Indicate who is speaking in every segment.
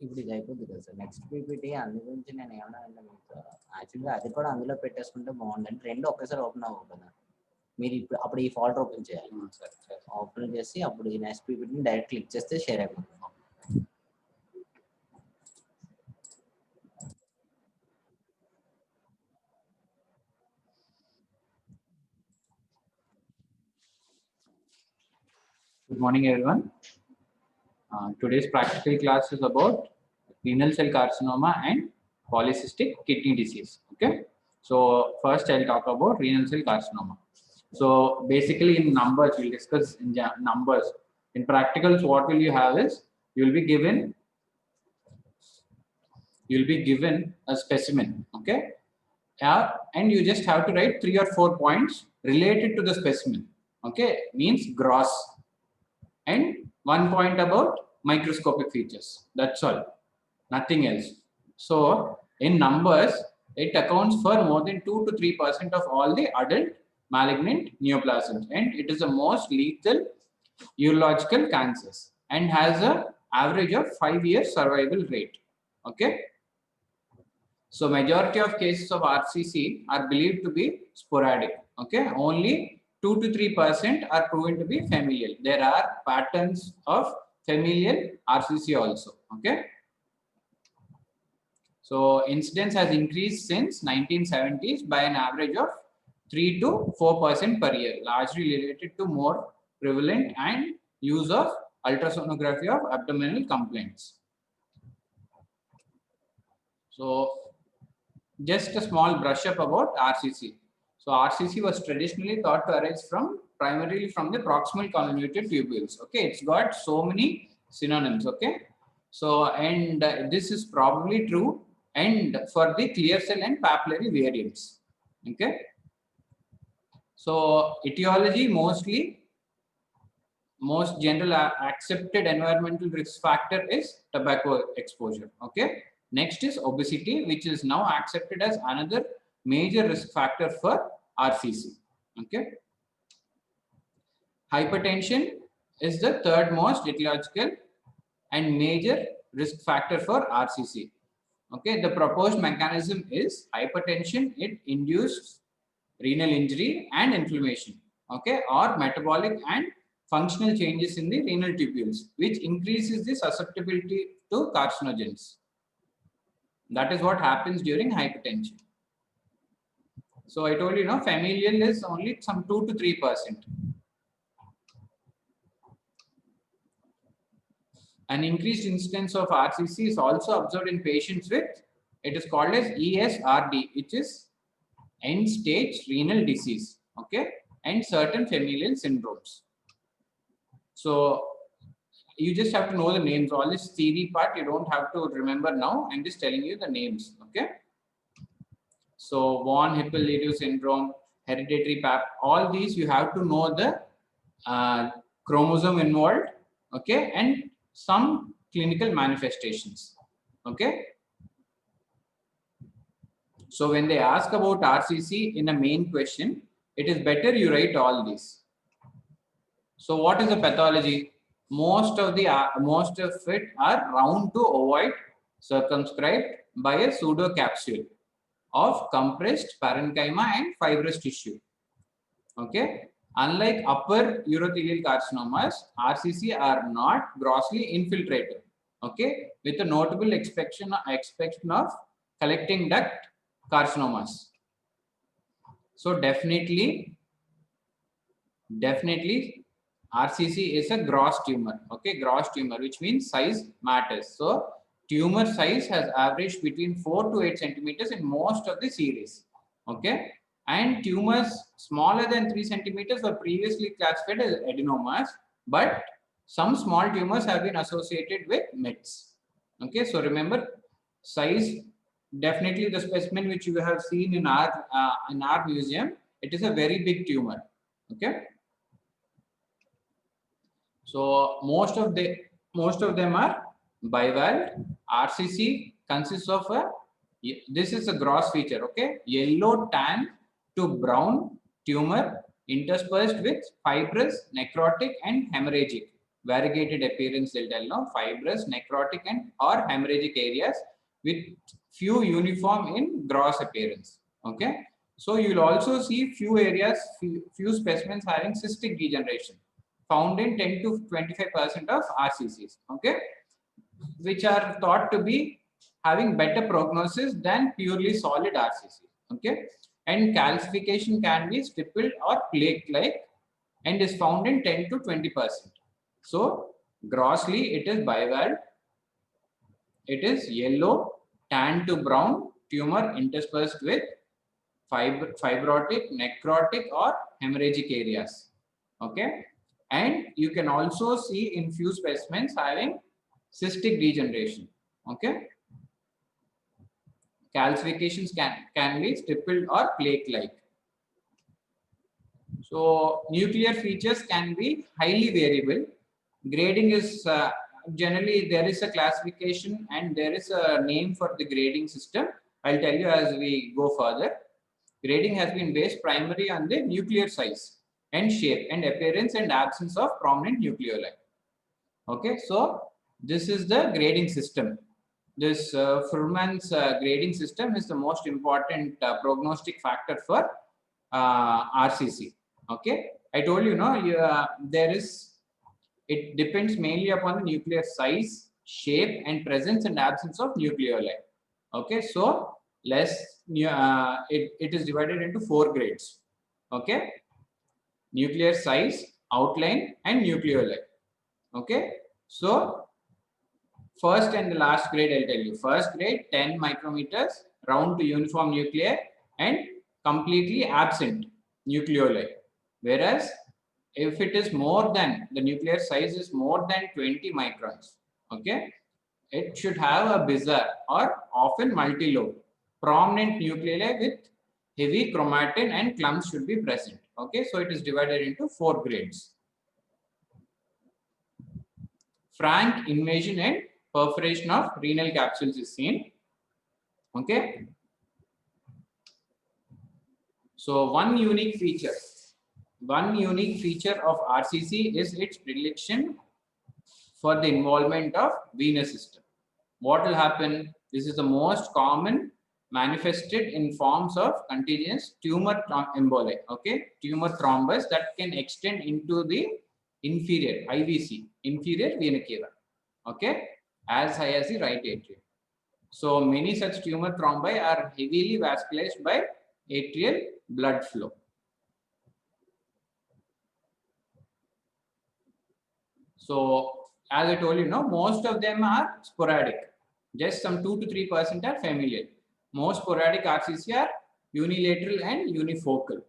Speaker 1: ఇప్పుడు ఇది అయిపోద్ది కదా సార్. నెక్స్ట్ పీపీటీ అందు గురించి నేను ఏమన్నా అంటే మీకు యాక్చువల్గా అది కూడా అందులో పెట్టేసుకుంటే బాగుంటుంది. రెండు ఒకేసారి ఓపెన్ అవ్వవు కదా. మీరు ఇప్పుడు అప్పుడు ఈ ఫోల్డర్ ఓపెన్ చేయాలి. ఓపెన్ చేసి అప్పుడు ఈ నెక్స్ట్ పీపీటీని డైరెక్ట్ క్లిక్ చేస్తే షేర్ అయిపోతుంది.
Speaker 2: Good morning, everyone. Today's practical class is about renal cell carcinoma and polycystic kidney disease. Okay, so first I'll talk about renal cell carcinoma. So basically, in numbers, we'll discuss in numbers. In practicals, what will you have is you'll be given a specimen. Okay, and you just have to write 3 or 4 points related to the specimen. Okay, means gross. And 1 point about microscopic features. That's all, nothing else. So in numbers, it accounts for more than 2 to 3% of all the adult malignant neoplasms, and it is the most lethal urological cancers and has a average of 5-year survival rate. Okay, so majority of cases of RCC are believed to be sporadic. Okay, only 2 to 3% are proven to be familial. There are patterns of familial RCC also. Okay, so incidence has increased since 1970s by an average of 3 to 4% per year, largely related to more prevalent and use of ultrasonography of abdominal complaints. So just a small brush up about RCC. So RCC was traditionally thought to arise primarily from the proximal convoluted tubules. Okay, it's got so many synonyms. Okay, so and this is probably true and for the clear cell and papillary variants. Okay, so etiology, most general accepted environmental risk factor is tobacco exposure. Okay, next is obesity, which is now accepted as another major risk factor for RCC. Okay, hypertension is the third most etiological and major risk factor for RCC. Okay, the proposed mechanism is hypertension. It induces renal injury and inflammation. Okay, or metabolic and functional changes in the renal tubules, which increases the susceptibility to carcinogens. That is what happens during hypertension. So I told you, familial is only some 2 to 3%. An increased incidence of RCC is also observed in patients with, it is called as ESRD, which is end stage renal disease. Okay, and certain familial syndromes. So you just have to know the names. All this theory part you don't have to remember now. I'm just telling you the names. Okay, so von Hippel-Leydig syndrome, hereditary PAP, all these you have to know the chromosome involved. Okay, and some clinical manifestations. Okay, so when they ask about RCC in a main question, it is better you write all these. So what is the pathology? Most of it are round to ovoid, circumscribed by a pseudocapsule of compressed parenchyma and fibrous tissue. Okay, unlike upper urothelial carcinomas, RCC are not grossly infiltrated. Okay, with a notable exception of collecting duct carcinomas. So definitely RCC is a gross tumor. Okay, gross tumor, which means size matters. So tumor size has averaged between 4 to 8 centimeters in most of the series. Okay, and tumors smaller than 3 centimeters were previously classified as adenomas, but some small tumors have been associated with METs. Okay, so remember size. Definitely the specimen which you have seen in our museum, it is a very big tumor. Okay, so most of them are bivalve. RCC consists of this is a gross feature. Okay, yellow tan to brown tumor interspersed with fibrous, necrotic, and hemorrhagic. Variegated appearance, they'll tell now, fibrous, necrotic, and or hemorrhagic areas with few uniform in gross appearance. Okay. So you'll also see few areas, few specimens having cystic degeneration found in 10 to 25% of RCCs. Okay. Which are thought to be having better prognosis than purely solid RCC. Okay. And calcification can be stippled or plaque-like and is found in 10 to 20%. So grossly it is bivalve. It is yellow, tan to brown tumor interspersed with fibrotic, necrotic, or hemorrhagic areas. Okay. And you can also see in few specimens having cystic degeneration. Okay. Calcifications can be stippled or plaque-like. So nuclear features can be highly variable. Grading is generally there is a classification and there is a name for the grading system. I'll tell you as we go further. Grading has been based primarily on the nuclear size and shape and appearance and absence of prominent nucleoli. Okay, so this is the grading system. This Fuhrman's grading system is the most important prognostic factor for RCC. Okay, I told you, it depends mainly upon the nuclear size, shape, and presence and absence of nucleoli. Okay, so it is divided into 4 grades. Okay, nuclear size, outline, and nucleoli. Okay, so first and the last grade, I'll tell you. First grade, 10 micrometers, round to uniform nuclei, and completely absent nucleoli. Whereas, if it is more than, the nuclear size is more than 20 microns, okay, it should have a bizarre or often multi-lobe. Prominent nuclei with heavy chromatin and clumps should be present. Okay, so it is divided into 4 grades. Frank invasion and perforation of renal capsules is seen. Okay. So one unique feature of RCC is its predilection for the involvement of venous system. What will happen? This is the most common manifested in forms of continuous tumor emboli. Okay, tumor thrombus that can extend into the inferior IVC, inferior vena cava. Okay, as high as the right atrium. So many such tumor thrombi are heavily vascularized by atrial blood flow. So as I told you, most of them are sporadic. Just some 2 to 3% are familial. Most sporadic RCC are unilateral and unifocal.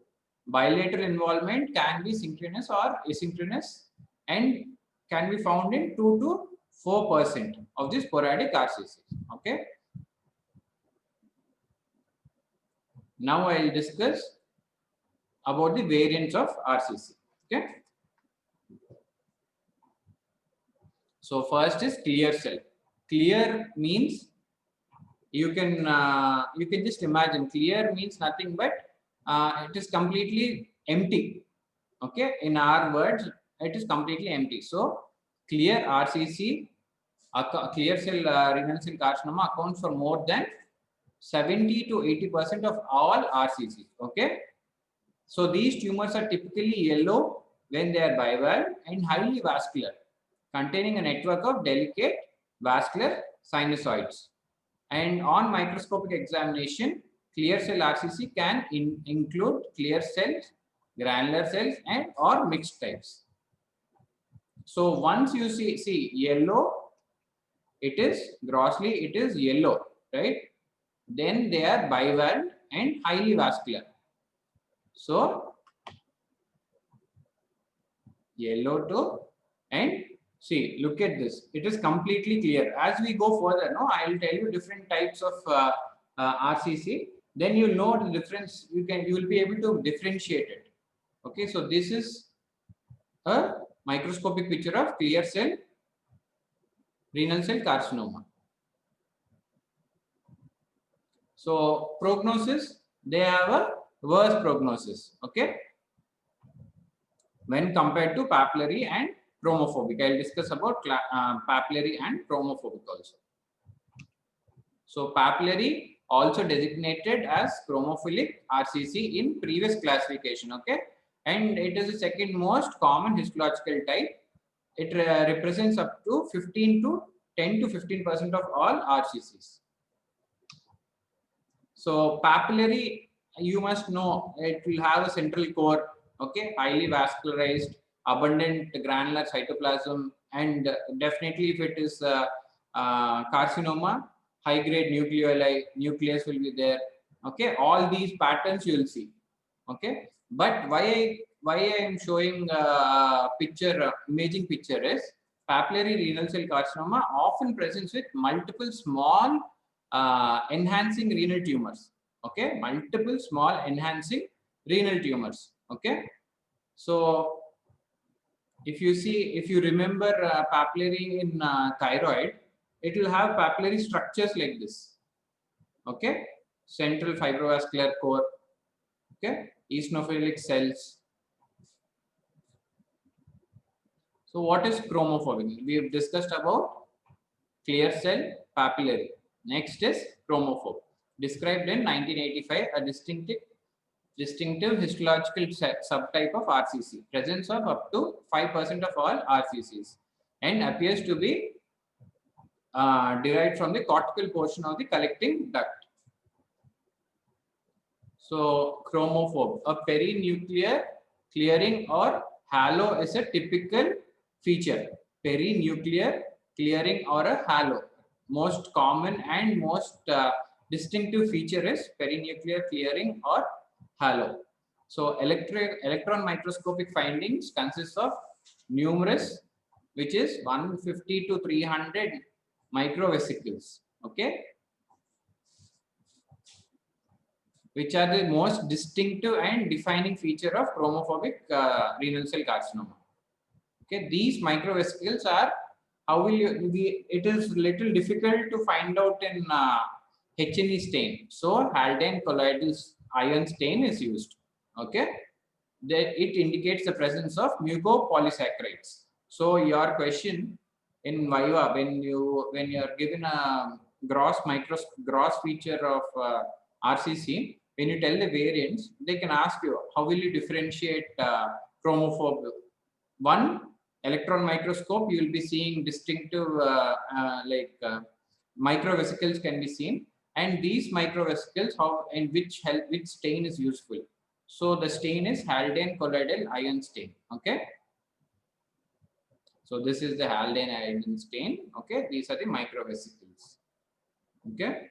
Speaker 2: Bilateral involvement can be synchronous or asynchronous and can be found in 2 to 4% of the sporadic RCC. Okay. Now I will discuss about the variants of RCC. Okay. So first is clear cell. Clear means you can just imagine. Clear means nothing but it is completely empty. Okay, in our words, it is completely empty. So clear RCC, clear cell renal cell carcinoma accounts for more than 70 to 80% of all RCC. Okay, so these tumors are typically yellow when they are bivalve and highly vascular, containing a network of delicate vascular sinusoids. And on microscopic examination, clear cell RCC can include clear cells, granular cells, and or mixed types. So once you see yellow, it is yellow, right? Then they are bivalve and highly vascular. So yellow to, and see, look at this. It is completely clear. As we go further, I will tell you different types of RCC. Then you know the difference. You will be able to differentiate it. Okay, so this is a microscopic picture of clear cell renal cell carcinoma. So prognosis, they have a worse prognosis. Okay, when compared to papillary and chromophobic. I'll discuss about papillary and chromophobic also. So papillary also designated as chromophilic RCC in previous classification, okay? And it is the second most common histological type. It represents up to 10 to 15% of all RCCs. So papillary, you must know, it will have a central core, okay, highly vascularized, abundant granular cytoplasm, and definitely if it is carcinoma, high grade nucleus will be there, okay. All these patterns you will see, okay. But why I am showing picture, imaging picture is papillary renal cell carcinoma often presents with multiple small enhancing renal tumors, okay, multiple small enhancing renal tumors, okay. So if you remember papillary in thyroid, it will have papillary structures like this, okay, central fibrovascular core, okay, eosinophilic cells. So what is chromophobic? We have discussed about clear cell papillary. Next is chromophobe. Described in 1985, a distinctive histological subtype of RCC, presence of up to 5% of all RCCs, and appears to be derived from the cortical portion of the collecting duct. So chromophobe, a perinuclear clearing or halo is a typical feature. Perinuclear clearing or a halo. Most common and most distinctive feature is perinuclear clearing or halo. So electron microscopic findings consist of numerous, which is 150 to 300 microvesicles, okay, which are the most distinctive and defining feature of chromophobic renal cell carcinoma. Okay, these microvesicles are, how will you, it is little difficult to find out in H&E stain. So Haldane colloidal ion stain is used. Okay, it indicates the presence of mucopolysaccharides. So your question in Viva, when you are given a gross feature of RCC, when you tell the variants, they can ask you how will you differentiate chromophobe. One, electron microscope, you will be seeing distinctive microvesicles can be seen, and these microvesicles, how and which stain is useful. So the stain is Haldane colloidal ion stain. Okay. So this is the Haldane ion stain. Okay. These are the microvesicles. Okay.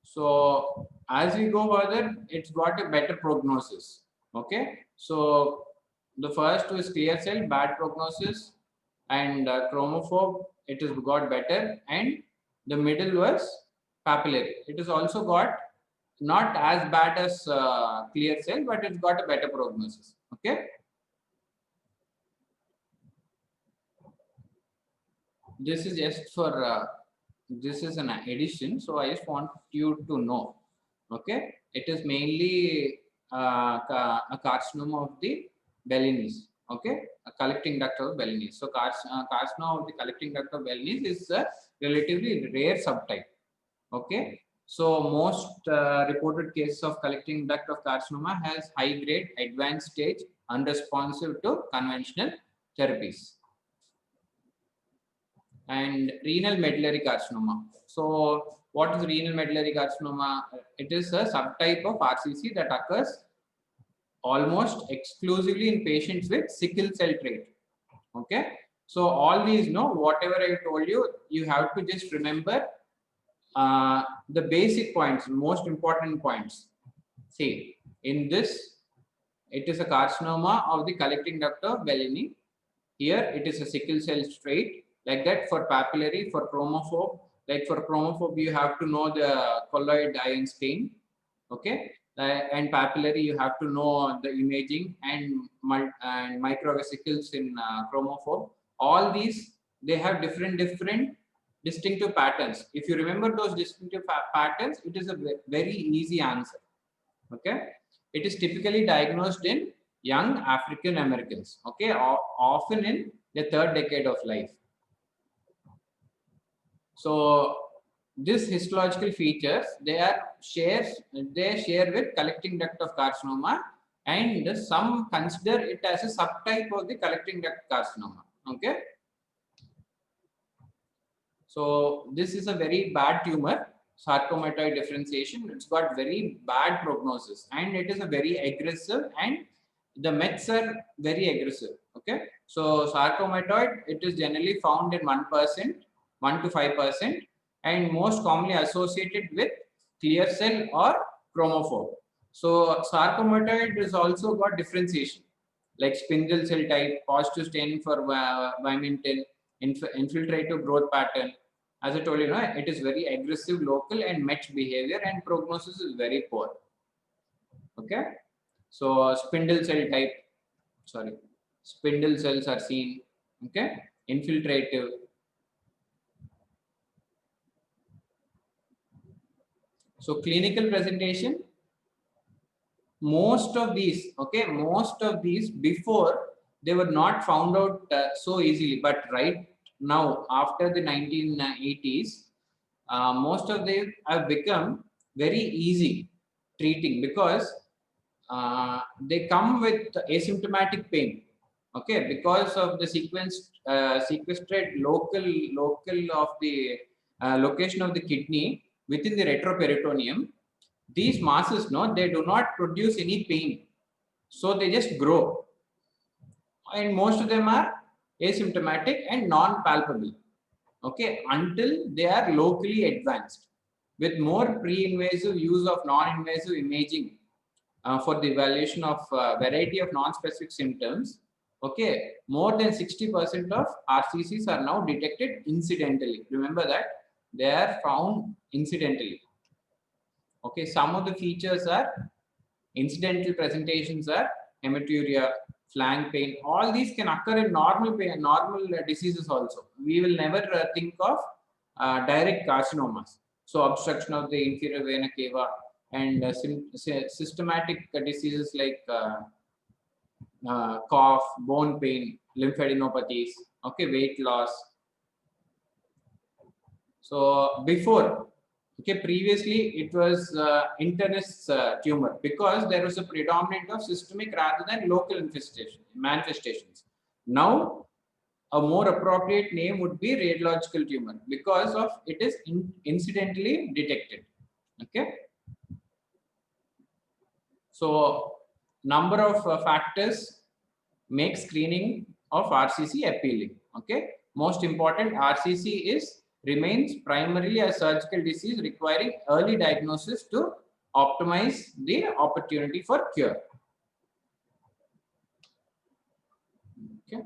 Speaker 2: So as we go further, it's got a better prognosis. Okay. So the first is clear cell, bad prognosis, and chromophobe, it has got better, and the middle was papillary. It has also got not as bad as clear cell, but it's got a better prognosis. Okay. This is just for this is an addition, so I just want you to know. Okay, it is mainly a carcinoma of the Bellini's. Okay, a collecting duct of Bellini's. So carcinoma of the collecting duct of Bellini's is a relatively rare subtype. Okay, so most reported cases of collecting duct of carcinoma has high grade, advanced stage, unresponsive to conventional therapies. And renal medullary carcinoma. So what is renal medullary carcinoma? It is a subtype of RCC that occurs almost exclusively in patients with sickle cell trait. Okay. So all these, whatever I told you, you have to just remember the basic points, most important points. See, in this, it is a carcinoma of the collecting duct of Bellini. Here, it is a sickle cell trait. Like that for papillary, for chromophobe. Like for chromophobe, you have to know the colloid ion stain. Okay. And papillary, you have to know the imaging and microvesicles in chromophobe. All these, they have different distinctive patterns. If you remember those distinctive patterns, it is a very easy answer. Okay. It is typically diagnosed in young African Americans, okay, often in the third decade of life. So this histological features they share with collecting duct of carcinoma, and some consider it as a subtype of the collecting duct carcinoma. Okay, so this is a very bad tumor, sarcomatoid differentiation. It's got very bad prognosis, and it is a very aggressive, and the mets are very aggressive. Okay, so sarcomatoid, it is generally found in 1%, 1 to 5%, and most commonly associated with clear cell or chromophobe. So sarcomatoid is also got differentiation like spindle cell type, positive staining for Wyminton, infiltrative growth pattern. As I told you, it is very aggressive local and met behavior, and prognosis is very poor. Okay, so spindle cell type, spindle cells are seen. Okay, infiltrative. So clinical presentation, most of these before they were not found out so easily, but right now after the 1980s, most of them have become very easy treating because they come with asymptomatic pain. Okay, because of the sequestered local of the location of the kidney within the retroperitoneum. These masses, they do not produce any pain, so they just grow, and most of them are asymptomatic and non-palpable. Okay, until they are locally advanced. With more pre-invasive use of non-invasive imaging for the evaluation of variety of non-specific symptoms, okay, more than 60% of RCCs are now detected incidentally. Remember that they are found incidentally. Okay, some of the features are incidental presentations are hematuria, flank pain. All these can occur in normal pain, normal diseases also. We will never think of direct carcinomas. So obstruction of the inferior vena cava and systematic diseases like cough, bone pain, lymphadenopathies, okay, weight loss. So before, okay, previously it was internist tumor because there was a predominant of systemic rather than local manifestations. Now, a more appropriate name would be radiological tumor because of it is incidentally detected. Okay. So, number of factors make screening of RCC appealing. Okay. Most important, RCC remains primarily a surgical disease requiring early diagnosis to optimize the opportunity for cure. Okay.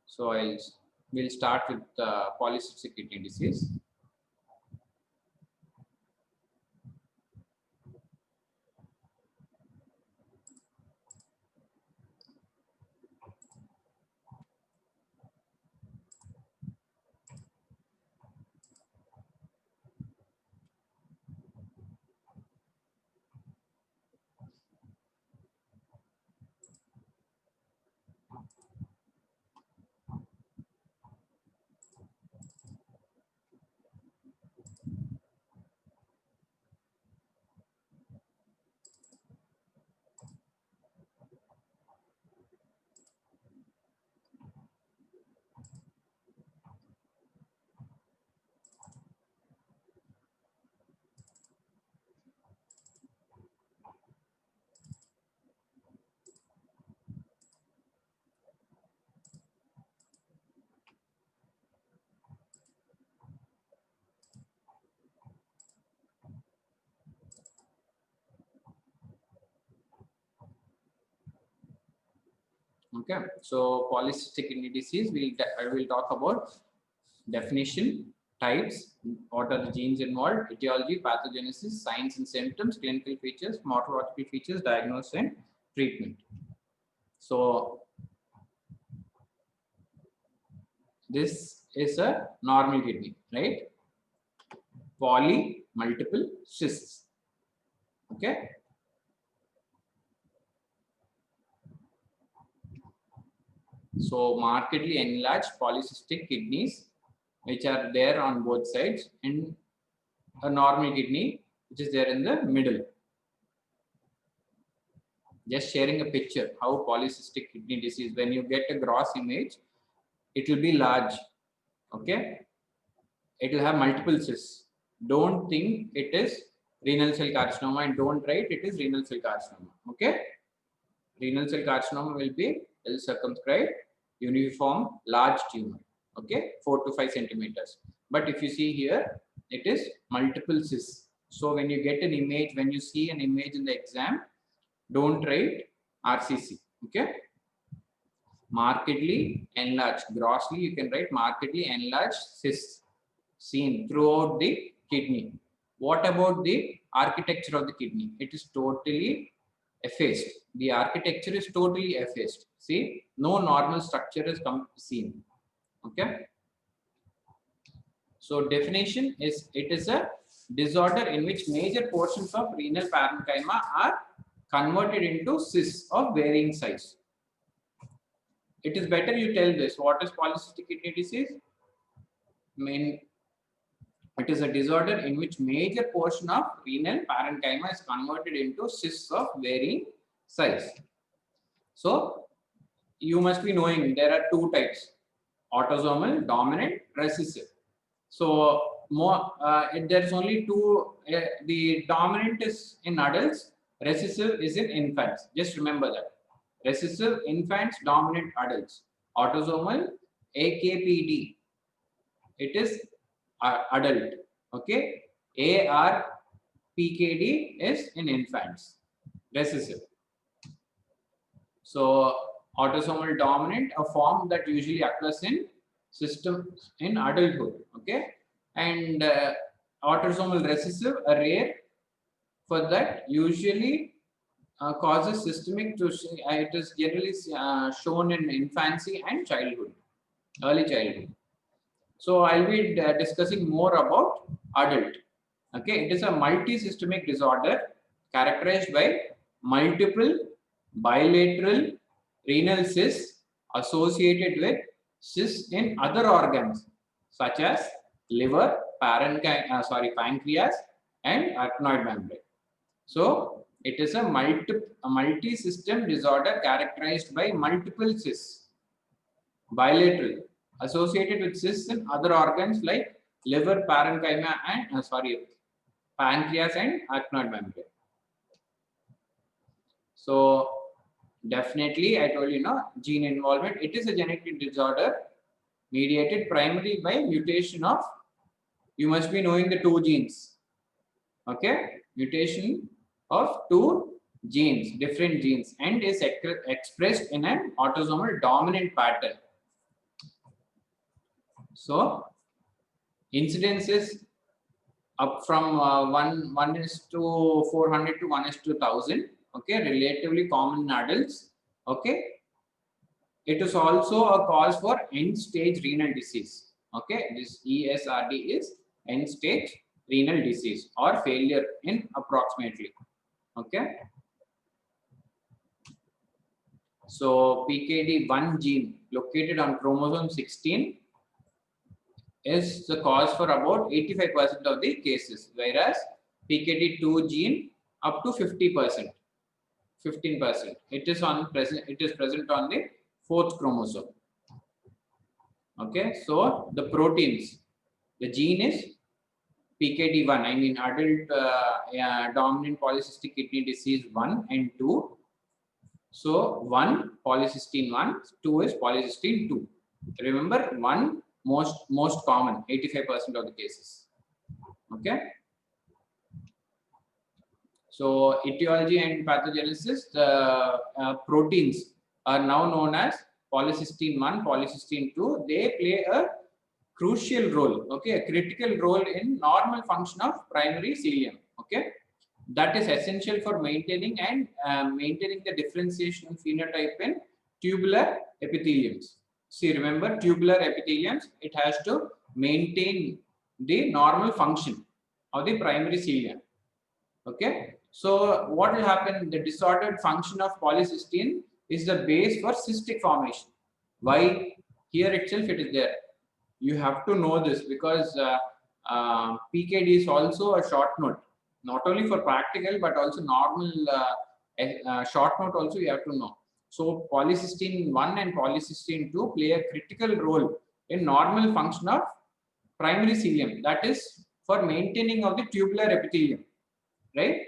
Speaker 2: So we'll start with polycystic kidney disease. Okay, so polycystic kidney disease, I will talk about definition, types, what are the genes involved, etiology, pathogenesis, signs and symptoms, clinical features, morphological features, diagnosis and treatment. So this is a normal kidney, right? Poly, multiple cysts. Okay. So markedly enlarged polycystic kidneys, which are there on both sides, and a normal kidney, which is there in the middle. Just sharing a picture how polycystic kidney disease, when you get a gross image, it will be large. Okay, it will have multiple cysts. Don't think it is renal cell carcinoma and don't write it is renal cell carcinoma. Okay, renal cell carcinoma will be well circumscribed, uniform, large tumor. Okay, 4 to 5 centimeters. But if you see here, it is multiple cysts. So when you get an image, when you see an image in the exam, don't write RCC. Okay, markedly enlarged. Grossly, you can write markedly enlarged cysts seen throughout the kidney. What about the architecture of the kidney? It is totally effaced. The architecture is totally effaced. See, no normal structure is seen. Okay. So definition is, it is a disorder in which major portions of renal parenchyma are converted into cysts of varying size. It is better you tell this. What is polycystic kidney disease? It is a disorder in which major portion of renal parenchyma is converted into cysts of varying size. So you must be knowing there are two types: autosomal, dominant, recessive. So there is only two. The dominant is in adults, recessive is in infants. Just remember that. Recessive, infants, dominant, adults. Autosomal, AKPD. It is adult. Okay. ARPKD is in infants. Recessive. So autosomal dominant, a form that usually occurs in systems in adulthood. Okay. And autosomal recessive, a rare, for that usually causes systemic to it is generally shown in infancy and childhood, early childhood. So I'll be discussing more about adult. Okay, it is a multi-systemic disorder characterized by multiple bilateral renal cysts associated with cysts in other organs such as liver, pancreas, and arachnoid membrane. So it is a multi-system disorder characterized by multiple cysts, bilateral, associated with cysts in other organs like liver, parenchyma, and pancreas and arachnoid membrane. So definitely, I told you, gene involvement. It is a genetic disorder mediated primarily by mutation of. You must be knowing the two genes. Okay, mutation of two genes, different genes, and is expressed in an autosomal dominant pattern. So incidence is up from 1:400 to 1:1000. Okay, relatively common in adults. Okay, it is also a cause for end-stage renal disease. Okay, this ESRD is end-stage renal disease or failure in approximately. Okay, so PKD1 gene located on chromosome 16 is the cause for about 85% of the cases, whereas PKD2 gene up to 50%, 15%. It is present on the 4th chromosome. Okay, so the proteins, the gene is PKD1. I mean adult dominant polycystic kidney disease 1 and 2. So 1 polycystin 1, 2 is polycystin 2. Remember, 1 most common, 85% of the cases. Okay. So etiology and pathogenesis, the proteins are now known as polycystin 1, polycystin 2. They play a crucial role, okay, a critical role in normal function of primary cilium. Okay, that is essential for maintaining the differentiation phenotype in tubular epitheliums. See, remember, tubular epitheliums, it has to maintain the normal function of the primary cilia. Okay, so what will happen? The disordered function of polycystin is the base for cystic formation. Why? Here itself it is there. You have to know this because PKD is also a short note, not only for practical but also normal short note also you have to know. So polycystin 1 and polycystin 2 play a critical role in normal function of primary cilium, that is for maintaining of the tubular epithelium, right?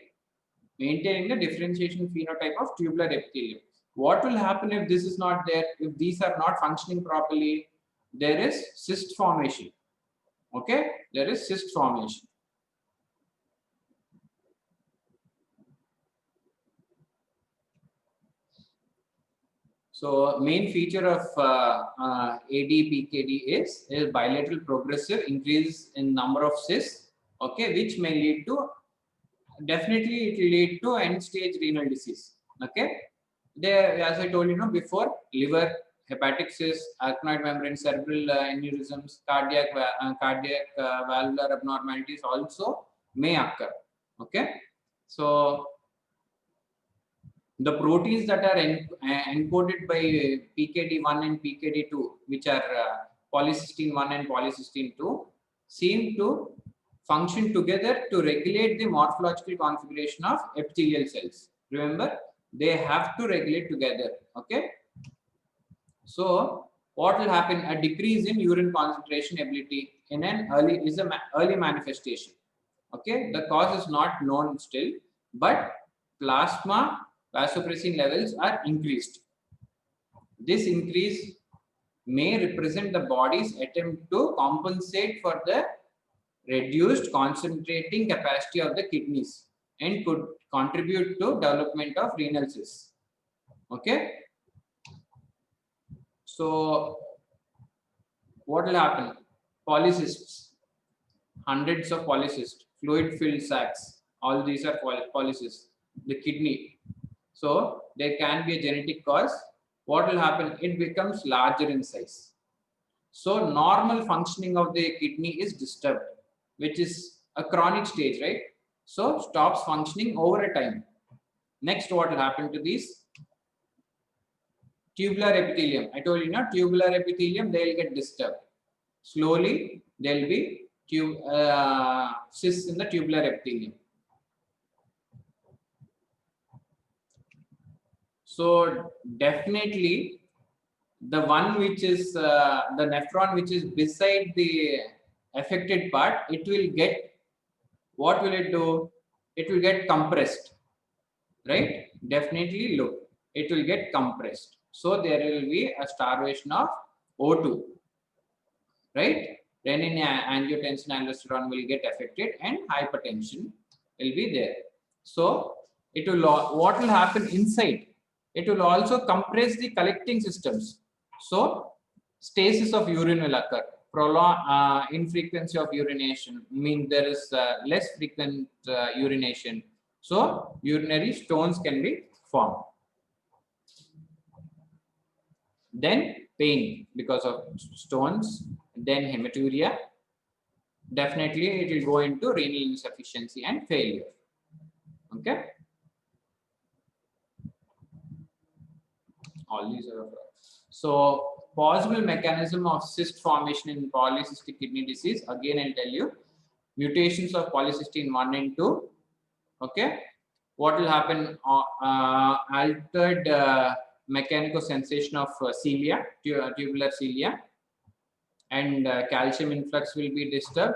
Speaker 2: Maintaining the differentiation phenotype of tubular epithelium. What will happen if this is not there? If these are not functioning properly, there is cyst formation. Okay, there is cyst formation. So main feature of AD-PKD is bilateral progressive increase in number of cysts, okay, which may lead to, definitely it will lead to end stage renal disease. Okay, there, as I told you before, liver, hepatic cysts, arachnoid membrane, cerebral aneurysms, cardiac valvular abnormalities also may occur. Okay, so the proteins that are encoded by PKD1 and PKD2, which are polycystin 1 and polycystin 2, seem to function together to regulate the morphological configuration of epithelial cells. Remember, they have to regulate together. Okay. So what will happen? A decrease in urine concentration ability in an early manifestation. Okay, the cause is not known still, but plasma vasopressin levels are increased. This increase may represent the body's attempt to compensate for the reduced concentrating capacity of the kidneys and could contribute to development of renal cysts. Okay, so what will happen? Polycysts, hundreds of polycysts, fluid filled sacs, all these are polycysts, the kidney. So there can be a genetic cause. What will happen? It becomes larger in size. So normal functioning of the kidney is disturbed, which is a chronic stage, right? So stops functioning over a time. Next, what will happen to these? Tubular epithelium. I told you, tubular epithelium, they will get disturbed. Slowly, there will be cysts in the tubular epithelium. So definitely, the one which is the nephron which is beside the affected part, it will get, what will it do? It will get compressed, right? Definitely, look, it will get compressed. So there will be a starvation of O2, right? Renin, angiotensin, aldosterone will get affected and hypertension will be there. So it will, what will happen inside? It will also compress the collecting systems. So stasis of urine will occur. Prolonged infrequency of urination, mean there is less frequent urination. So urinary stones can be formed. Then pain because of stones, then hematuria. Definitely it will go into renal insufficiency and failure. Okay. All these are. So possible mechanism of cyst formation in polycystic kidney disease. Again, I'll tell you, mutations of polycystin 1 and 2. Okay. What will happen? Altered mechanical sensation of cilia, tubular cilia, and calcium influx will be disturbed.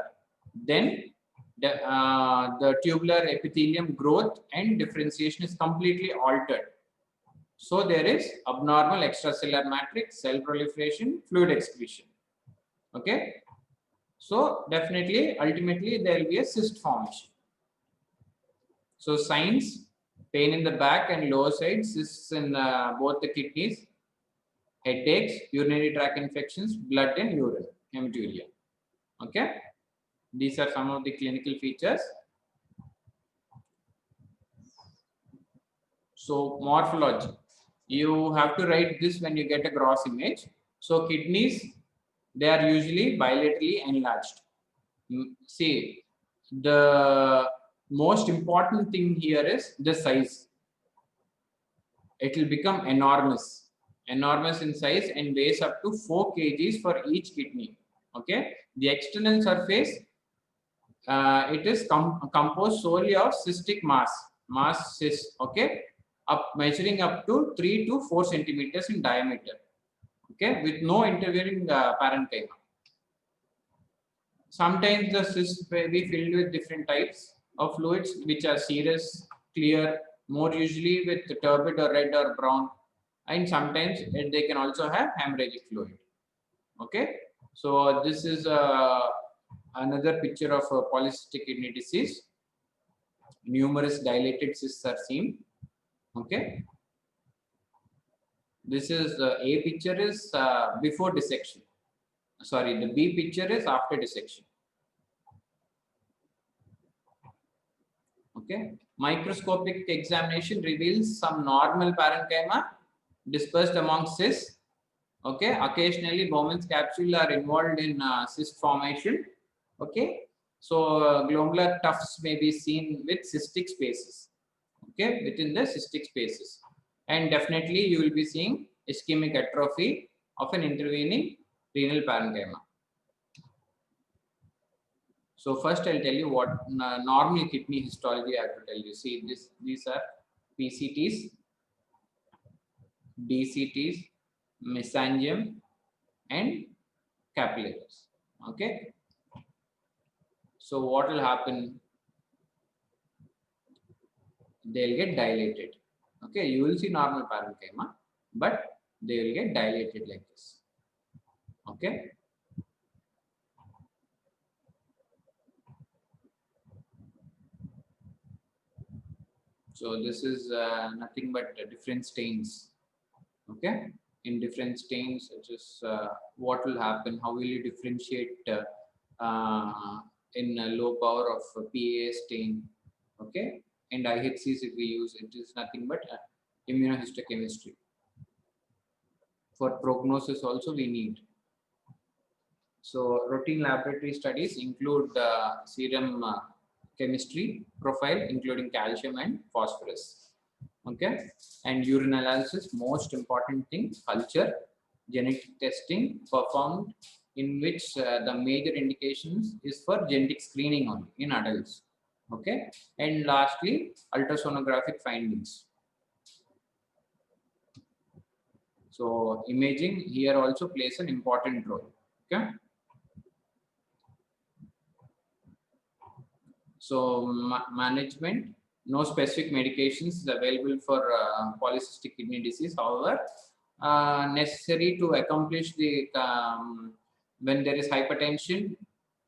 Speaker 2: Then the tubular epithelium growth and differentiation is completely altered. So there is abnormal extracellular matrix, cell proliferation, fluid excretion. Okay. So definitely, ultimately, there will be a cyst formation. So signs: pain in the back and lower side, cysts in both the kidneys, headaches, urinary tract infections, blood and urine, hematuria. Okay. These are some of the clinical features. So morphology, you have to write this when you get a gross image. So kidneys, they are usually bilaterally enlarged. See, the most important thing here is the size. It will become enormous. enormous in size and weighs up to 4 kgs for each kidney. Okay, the external surface, it is composed solely of cystic mass cyst. Okay, measuring up to 3 to 4 centimeters in diameter. Okay, with no intervening parenchyma. Sometimes the cysts may be filled with different types of fluids, which are serous, clear, more usually with turbid or red or brown, and sometimes they can also have hemorrhagic fluid. Okay, so this is another picture of polycystic kidney disease. Numerous dilated cysts are seen. Okay, this is A picture is before dissection. Sorry, the B picture is after dissection. Okay, microscopic examination reveals some normal parenchyma dispersed among cysts. Okay, occasionally Bowman's capsule are involved in cyst formation. Okay, so glomerular tufts may be seen with cystic spaces. Okay, within the cystic spaces, and definitely you will be seeing ischemic atrophy of an intervening renal parenchyma. So first I'll tell you what normal kidney histology I have to tell you. See, these are PCTs, DCTs, mesangium, and capillaries. Okay. So what will happen? They'll get dilated. Okay, you will see normal parenchyma, but they will get dilated like this. Okay. So this is nothing but different stains. Okay, in different stains, just what will happen? How will you differentiate in a low power of PA stain? Okay, and IHCs if we use, it is nothing but immunohistochemistry. For prognosis also we need. So routine laboratory studies include serum chemistry profile, including calcium and phosphorus. Okay, and urine analysis, most important thing, culture, genetic testing performed, in which the major indications is for genetic screening only in adults. Okay, and lastly, ultrasonographic findings. So imaging here also plays an important role. Okay. So management, no specific medications is available for polycystic kidney disease. However, necessary to accomplish the when there is hypertension,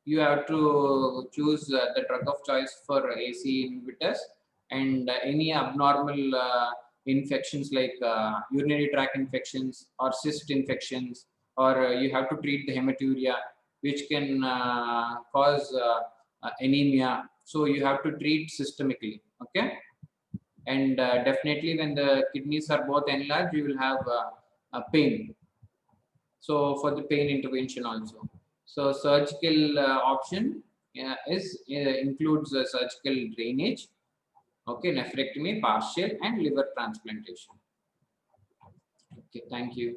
Speaker 2: you have to choose the drug of choice for ACE inhibitors, and any abnormal infections like urinary tract infections or cyst infections, or you have to treat the hematuria, which can cause anemia. So you have to treat systemically. Okay, and definitely when the kidneys are both enlarged, you will have pain. So for the pain intervention also. So surgical option includes surgical drainage, okay, nephrectomy, partial, and liver transplantation. Okay, thank you.